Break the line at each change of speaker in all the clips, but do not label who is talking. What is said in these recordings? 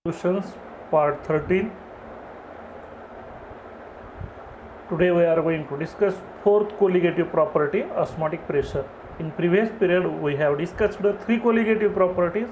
Solutions part 13. Today we are going to discuss fourth colligative property, osmotic pressure. In previous period we have discussed the three colligative properties.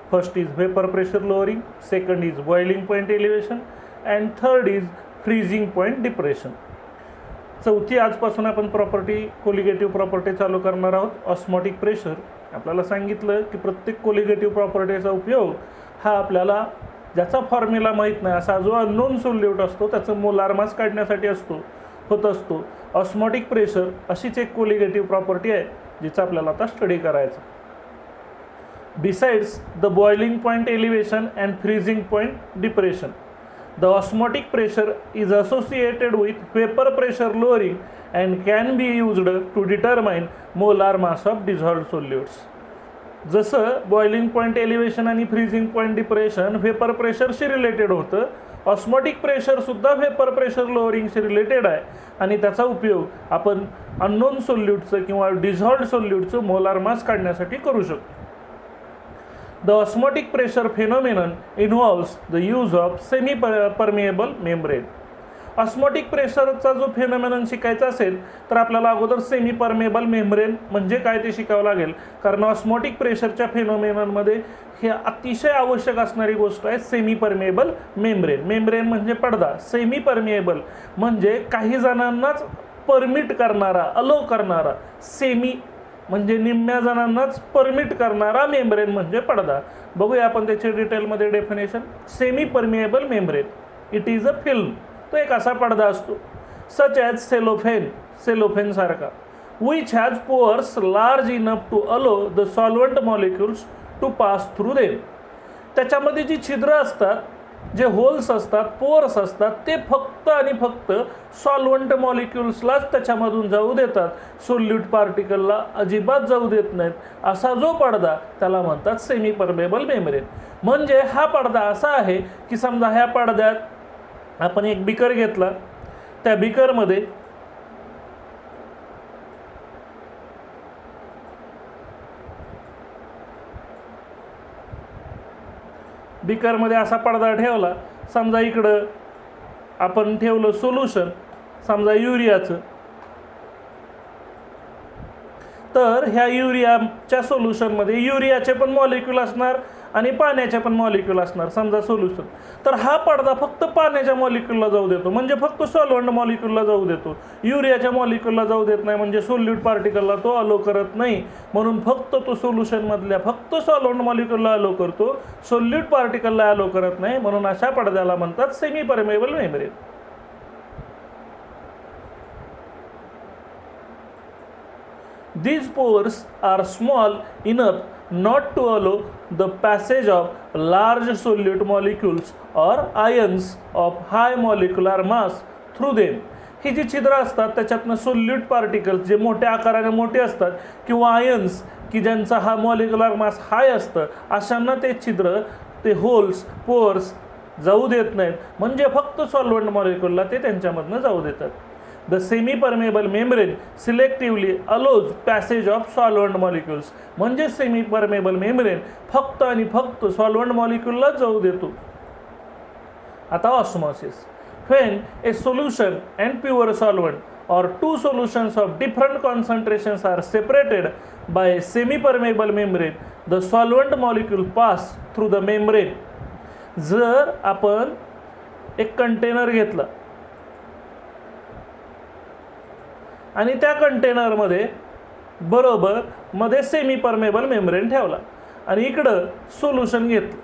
First is vapor pressure lowering, second is boiling point elevation, and third is freezing point depression. चौथी आजपासून आपण property colligative property चालू करणार आहोत. Osmotic pressure. आपल्याला सांगितलं की प्रत्येक कोलिगेटिव्ह प्रॉपर्टीचा उपयोग हा आपल्याला ज्याचा फॉर्म्युला माहीत नाही असा जो अननोन सोल्यूट असतो त्याचं मोलार मास काढण्यासाठी होत असतो. ऑस्मॉटिक प्रेशर अशीच एक कोलिगेटिव्ह प्रॉपर्टी आहे जिचा आपल्याला आता स्टडी करायचा. Besides the boiling point elevation and freezing point depression, the osmotic pressure is associated with vapor pressure lowering and can be used to determine molar mass of dissolved solutes. जसं boiling point elevation आणि freezing point depression vapour प्रेशरशी related होतं, osmotic प्रेशरसुद्धा vapour pressure लोअरिंगशी related आहे आणि त्याचा उपयोग आपण अननोन सोल्यूटचं किंवा डिझॉल्व्ड सोल्यूटचं मोलार मास काढण्यासाठी करू शकतो. The osmotic pressure phenomenon involves the use of semi-permeable membrane. Osmotic प्रेशरचा जो फेनोमेनन शिकायचा असेल तर आपल्याला अगोदर सेमी परमेबल मेम्ब्रेन म्हणजे काय ते शिकावं लागेल, कारण ऑस्मॉटिक प्रेशरच्या फेनोमेननमध्ये हे अतिशय आवश्यक असणारी गोष्ट आहे सेमी परमेबल मेम्ब्रेन. मेम्ब्रेन म्हणजे पडदा, सेमी परमेबल म्हणजे काही जणांनाच परमिट करणारा, अलो करणारा, सेमी म्हणजे निम्म्या जणांनाच परमिट करणारा मेम्ब्रेन म्हणजे पडदा. बघूया आपण त्याचे डिटेलमध्ये definition. Semi permeable membrane, it is a film, तो एक असा पडदा असतो. सच ॲज सेलोफेन, सेलोफेन सारखा, which has pores large enough to allow the solvent molecules to pass through them. त्याच्यामध्ये जी छिद्र असतात, जे होल्स असतात, पोअर्स असतात, ते फक्त आणि फक्त सॉल्वंट मॉलिक्युल्सलाच त्याच्यामधून जाऊ देतात, सोल्यूट पार्टिकलला अजिबात जाऊ देत नाहीत. असा जो पडदा त्याला म्हणतात सेमी परमेबल मेम्ब्रेन. म्हणजे हा पडदा असा आहे की समजा ह्या पडद्यात आपण एक बिकर घेतला, त्या बिकरमध्ये असा पडदा ठेवला. समजा इकडं आपण ठेवलं सोल्युशन, समजा युरियाचं, तर ह्या युरियाच्या सोल्युशनमध्ये युरियाचे पण मॉलिक्यूल असणार आणि पाण्याचे पण मॉलिक्यूल असणार समजा सोल्युशन. तर हा पडदा फक्त पाण्याच्या मॉलिक्यूलला जाऊ देतो, म्हणजे फक्त सॉल्वंट मॉलिक्यूलला जाऊ देतो, युरियाच्या मॉलिक्यूलला जाऊ देत नाही, म्हणजे सोल्यूट पार्टिकलला तो अलो करत नाही. म्हणून फक्त तो सोल्युशनमधल्या फक्त सॉल्वंट मॉलिक्यूलला अलो करतो, सोल्यूट पार्टिकलला अलो करत नाही. म्हणून अशा पडद्याला म्हणतात semi permeable membrane. These pores are small enough not to allow the passage of large solute molecules or ions of high molecular mass through them. ही जी छिद्र असतात त्याच्यातनं सोल्यूट पार्टिकल्स जे मोठ्या आकाराने मोठे असतात किंवा आयन्स की ज्यांचा हा मॉलिक्युलर मास हाय असतं, अशांना ते छिद्र, ते होल्स, पोअर्स जाऊ देत नाहीत, म्हणजे फक्त सॉल्वंट मॉलिक्यूलला ते त्यांच्यामधनं जाऊ देतात. The semi-permeable membrane selectively allows passage of solvent molecules. म्हणजे सेमी परमेबल मेम्ब्रेन फक्त आणि फक्त सॉल्वंट मॉलिक्यूलला जाऊ देतो. आता osmosis. When a solution and pure solvent or two solutions of different concentrations are separated by a semi-permeable membrane, the solvent molecule pass through the membrane. जर आपण एक कंटेनर घेतला आणि त्या कंटेनरमध्ये बरोबर मध्ये सेमी परमेबल मेम्ब्रेन ठेवला आणि इकडं सोल्युशन घेतलं,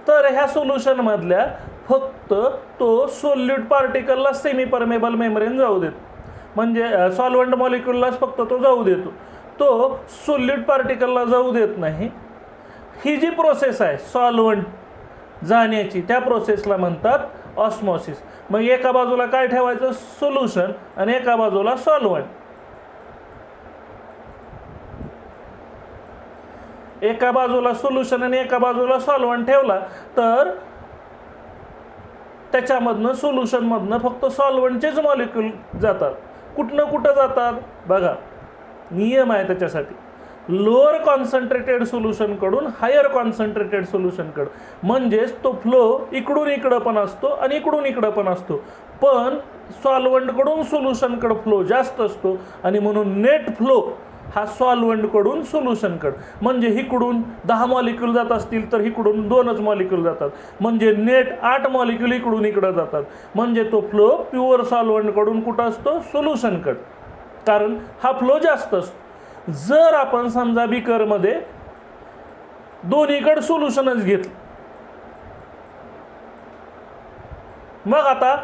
तर ह्या सोल्युशनमधल्या फक्त तो सोल्यूट पार्टिकलला सेमी परमेबल मेम्ब्रेन जाऊ देतो, म्हणजे सॉल्वंट मॉलिक्यूललाच फक्त तो जाऊ देतो, तो सोल्यूट पार्टिकलला जाऊ देत नाही. ही जी प्रोसेस आहे सॉल्वंट जाण्याची, त्या प्रोसेसला म्हणतात ऑस्मॉसिस. मग एका बाजूला काय ठेवायचं, सोल्युशन, आणि एका बाजूला सॉल्वंट. एका बाजूला सोल्युशन आणि एका बाजूला सॉल्वंट ठेवला तर त्याच्यामधनं सोल्युशनमधनं फक्त सॉल्वंटचेच मॉलिक्यूल जातात. कुठनं कुठं जातात बघा, नियम आहे त्याच्यासाठी. लोअर कॉन्सन्ट्रेटेड सोल्युशनकडून हायर कॉन्सन्ट्रेटेड सोल्युशनकडं. म्हणजेच तो फ्लो इकडून इकडं पण असतो आणि इकडून इकडं पण असतो, पण सॉल्व्हंटकडून सोल्युशनकडं फ्लो जास्त असतो आणि म्हणून नेट फ्लो हा सॉल्व्हंटकडून सोल्युशनकडं. म्हणजे इकडून 10 मॉलिक्यूल जात असतील तर इकडून 2च मॉलिक्यूल जातात, म्हणजे नेट 8 मॉलिक्यूल इकडून इकडं जातात. म्हणजे तो फ्लो प्युअर सॉल्व्हंटकडून कुठं असतो? सोल्युशनकडं, कारण हा फ्लो जास्त असतो. जर आपण समजा बीकरमध्ये दोन्हीकडे सोल्युशनच घेतलं, मग आता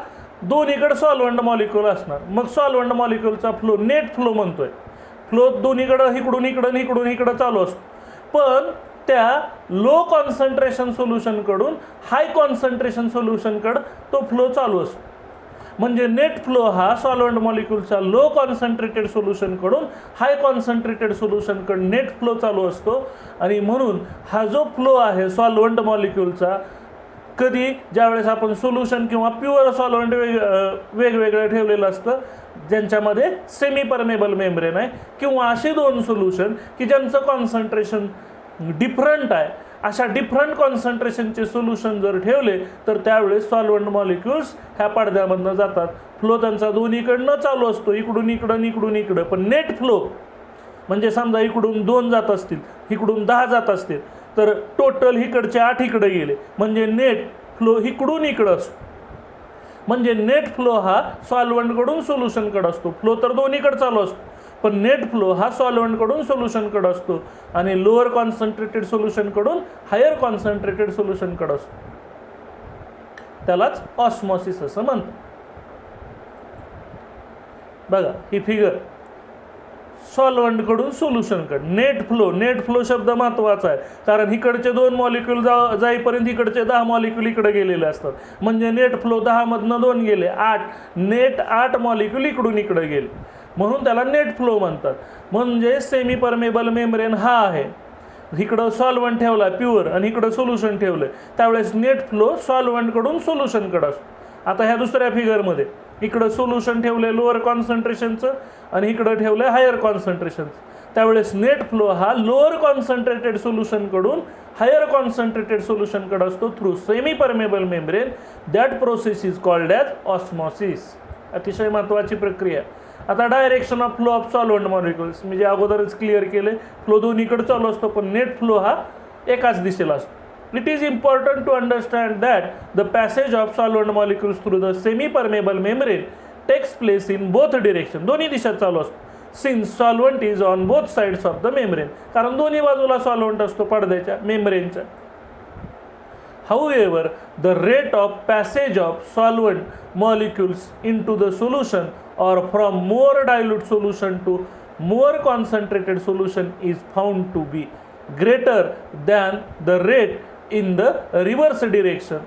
दोन्हीकडे सॉल्व्हंट मॉलिक्यूल असणार, मग सॉल्व्हंट मॉलिक्यूलचा फ्लो नेट फ्लो म्हणतोय. फ्लो दोन्हीकडं इकडून इकडं इकडून इकडं चालू असतो, पण त्या लो कॉन्सन्ट्रेशन सोल्युशनकडून हाय कॉन्सन्ट्रेशन सोल्युशनकडं तो फ्लो चालू असतो. म्हणजे नेट फ्लो हा सॉल्व्हंट मॉलिक्यूलच्या लो कॉन्सन्ट्रेटेड सोल्युशनकडून हाय कॉन्सन्ट्रेटेड सोल्युशनकडे नेट फ्लो चालू असतो. आणि म्हणून हा जो फ्लो आहे सॉल्व्हंट मॉलिक्यूलचा, कधी ज्यावेळेस आपण सोल्युशन किंवा प्युअर सॉल्व्हंट वेगवेगळं ठेवलेलं असतं ज्यांच्यामध्ये सेमी परमेबल मेम्ब्रेन आहे, किंवा असे दोन सोल्युशन की ज्यांचं कॉन्सन्ट्रेशन डिफरंट आहे, अशा डिफरंट कॉन्सन्ट्रेशनचे सोल्युशन जर ठेवले तर त्यावेळेस सॉल्व्हंट मॉलिक्युल्स ह्या पडद्यामधनं जातात. फ्लो त्यांचा दोन्हीकडनं चालू असतो, इकडून इकडं इकडून इकडं. पण नेट फ्लो म्हणजे समजा इकडून 2 जात असतील, इकडून 10 जात असतील, तर टोटल इकडचे 8 इकडे गेले, म्हणजे नेट फ्लो इकडून इकडं असतो. म्हणजे नेट फ्लो हा सॉल्व्हंटकडून सोल्युशनकडे असतो. फ्लो तर दोन्हीकडे चालू असतो, पण नेट फ्लो हा सॉल्व्हंटकडून सोल्युशनकडे असतो आणि लोअर कॉन्सन्ट्रेटेड सोल्युशनकडून हायर कॉन्सन्ट्रेटेड सोल्युशनकडे असतो. त्यालाच ऑस्मॉसिस असं म्हणतात. बघा ही फिगर सॉल्व्हंटकडून सोल्युशनकडे नेट फ्लो शब्द महत्त्वाचा आहे, कारण इकडचे 2 मॉलिक्यूल जाईपर्यंत इकडचे 10 मॉलिक्यूल इकडे गेलेले असतात. म्हणजे नेट फ्लो 10 मधनं 2 गेले 8, नेट 8 मॉलिक्यूल इकडून इकडे गेले, म्हणून त्याला नेट फ्लो म्हणतात. म्हणजे सेमी परमेबल मेम्ब्रेन हा आहे, इकडं सॉल्व्हंट ठेवला प्युअर आणि इकडं सोल्युशन ठेवलं, त्यावेळेस नेट फ्लो सॉल्व्हंटकडून सोल्युशनकडे असतो. आता ह्या दुसऱ्या फिगरमध्ये इकडं सोल्युशन ठेवलं लोअर कॉन्सन्ट्रेशनचं आणि इकडं ठेवलं हायर कॉन्सन्ट्रेशनचं, त्यावेळेस नेट फ्लो हा लोअर कॉन्सन्ट्रेटेड सोल्युशनकडून हायर कॉन्सन्ट्रेटेड सोल्युशनकडे असतो through semi permeable membrane. That process is called as osmosis. अतिशय महत्त्वाची प्रक्रिया. आता direction of flow of solvent molecules म्हणजे अगोदरच क्लिअर केले, फ्लो दोन्हीकडे चालू असतो, पण नेट फ्लो हा एकाच दिशेला असतो. It is important to understand that the passage of solvent molecules through the semi-permeable membrane takes place in both directions. दोन्ही दिशात चालू असतो. Since solvent is on both sides of the membrane, कारण दोन्ही बाजूला सॉल्व्हंट असतो पडद्याच्या मेम्ब्रेनच्या. However, the rate of passage of solvent molecules into the solution or from more dilute solution to more concentrated solution is found to be greater than the rate in the reverse direction.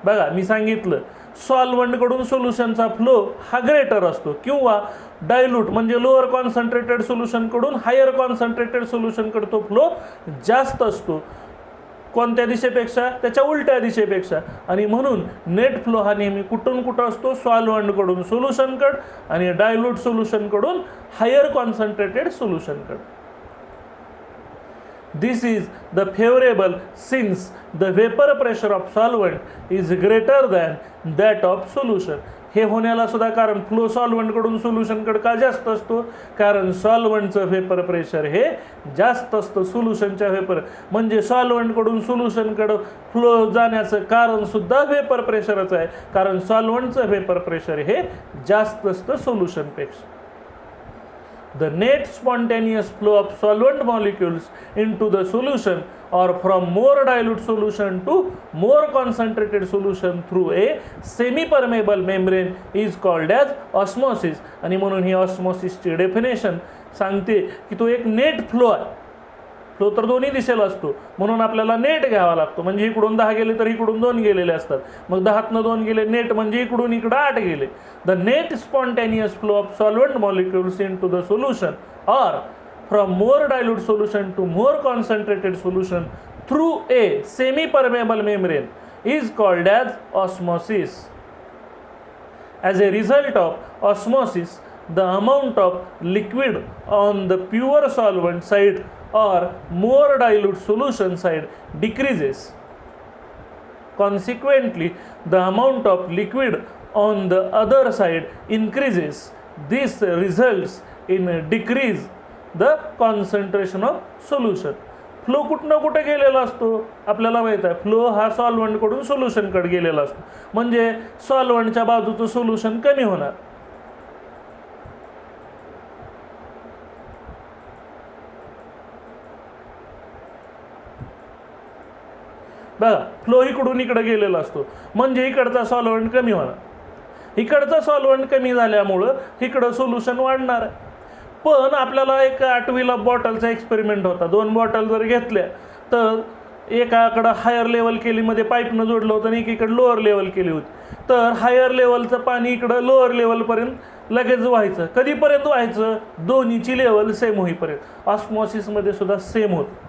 बघा मी सांगितलं सॉल्व्हंटकडून सोल्युशनचा flow हा greater असतो, किंवा dilute म्हणजे lower concentrated सोल्युशनकडून higher concentrated सोल्युशनकडे तो flow जास्त असतो. कोणत्या दिशेपेक्षा? त्याच्या उलट्या दिशेपेक्षा. आणि म्हणून नेट फ्लो हा नेहमी कुठून कुठं असतो? सॉल्व्हंटकडून सोल्युशनकडे आणि डायल्यूट सोल्युशनकडून हायर कॉन्सन्ट्रेटेड सोल्युशनकडे. This is the favorable since the vapor pressure of solvent is greater than that of solution. हे होण्याला सुद्धा कारण फ्लो सॉल्व्हंटकडून सोल्युशनकडे का जास्त असतो? कारण सॉल्व्हंटचं व्हेपर प्रेशर हे जास्त असतं सोल्युशनच्या व्हेपर. म्हणजे सॉल्व्हंटकडून सोल्युशनकडे फ्लो जाण्याचं कारण सुद्धा व्हेपर प्रेशरच आहे, कारण सॉल्व्हंटचं व्हेपर प्रेशर हे जास्त असतं सोल्युशनपेक्षा. The net spontaneous flow of solvent molecules into the solution or from more dilute solution to more concentrated solution through a semi-permeable membrane is called as osmosis. आणि म्हणून ही ऑस्मॉसिसची डेफिनेशन सांगते की तो एक नेट फ्लो आहे. फ्लो तर दोन्ही दिशेला असतो, म्हणून आपल्याला नेट घ्यावा लागतो. म्हणजे इकडून 10 गेले तर इकडून 2 गेलेले असतात, मग 10तनं 2 गेले नेट, म्हणजे इकडून इकडं 8 गेले. The net spontaneous flow of solvent molecules in to the solution or from more dilute solution to more concentrated solution through a semi permeable membrane is called as osmosis. As a result of osmosis, the amount of liquid on the pure solvent side or more dilute solution side decreases. Consequently, the amount of liquid on the other side increases. This results in a decrease the concentration of solution. Flow कुठनं कुठे गेलेला असतो आपल्याला माहित आहे. Flow हा सॉल्व्हंटकडून सोल्युशनकडे गेलेला असतो, म्हणजे सॉल्व्हंटच्या बाजूचं सोल्युशन कमी होणार. बघा, फ्लो इकडून इकडे गेलेला असतो म्हणजे इकडचा सॉल्व्हंट कमी होणार. इकडचा सॉल्व्हंट कमी झाल्यामुळं इकडं सोल्युशन वाढणार आहे. पण आपल्याला एक 8वीला बॉटलचा एक्सपेरिमेंट होता. 2 बॉटल जर घेतल्या तर एकाकडं हायर लेवल केलीमध्ये पाईपनं जोडलं होतं आणि एकीकडे लोअर लेवल केली होती. तर हायर लेवलचं पाणी इकडं लोअर लेवलपर्यंत लगेच व्हायचं. कधीपर्यंत व्हायचं? दोन्हीची लेवल सेम होईपर्यंत. ऑस्मॉसिसमध्ये सुद्धा सेम होतं.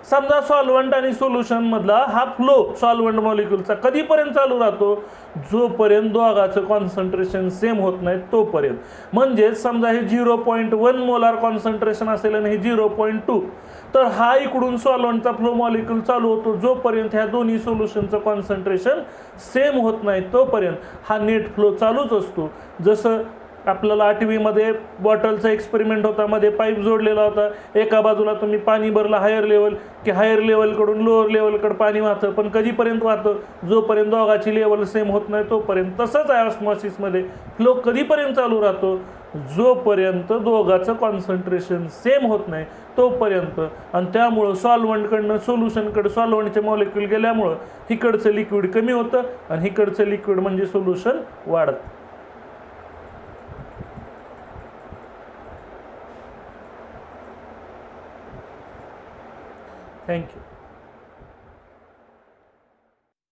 समजा सॉल्व्हंट आणि सोल्युशनमधला हा फ्लो सॉल्व्हंट मॉलिक्यूलचा कधीपर्यंत चालू राहतो? जोपर्यंत दोघाचं कॉन्सन्ट्रेशन सेम होत नाही तोपर्यंत. म्हणजेच समजा हे 0.1 मोलार कॉन्सन्ट्रेशन असेल आणि हे 0.2, तर हा इकडून सॉल्व्हंटचा फ्लो मॉलिक्यूल चालू होतो जोपर्यंत ह्या दोन्ही सोल्युशनचं कॉन्सन्ट्रेशन सेम होत नाही तोपर्यंत हा नेट फ्लो चालूच असतो. जसं आपल्याला 8वीमध्ये बॉटलचा एक्सपेरिमेंट होता, मध्ये पाईप जोडलेला होता. एका बाजूला तुम्ही पाणी भरलं हायर लेवल की हायर लेवलकडून लोअर लेवलकडे पाणी वाहतं, पण कधीपर्यंत वाहतं? जोपर्यंत दोघाची लेवल सेम होत नाही तोपर्यंत. तसंच आहे ऑस्मॉसिसमध्ये. फ्लो कधीपर्यंत चालू राहतो? जोपर्यंत दोघाचं कॉन्सन्ट्रेशन सेम होत नाही तोपर्यंत. आणि त्यामुळं सॉल्व्हंटकडनं सोल्युशनकडे सॉल्व्हंटचे मॉलिक्यूल गेल्यामुळं इकडचं लिक्विड कमी होतं आणि इकडचं लिक्विड म्हणजे सोल्युशन वाढतं. Thank you.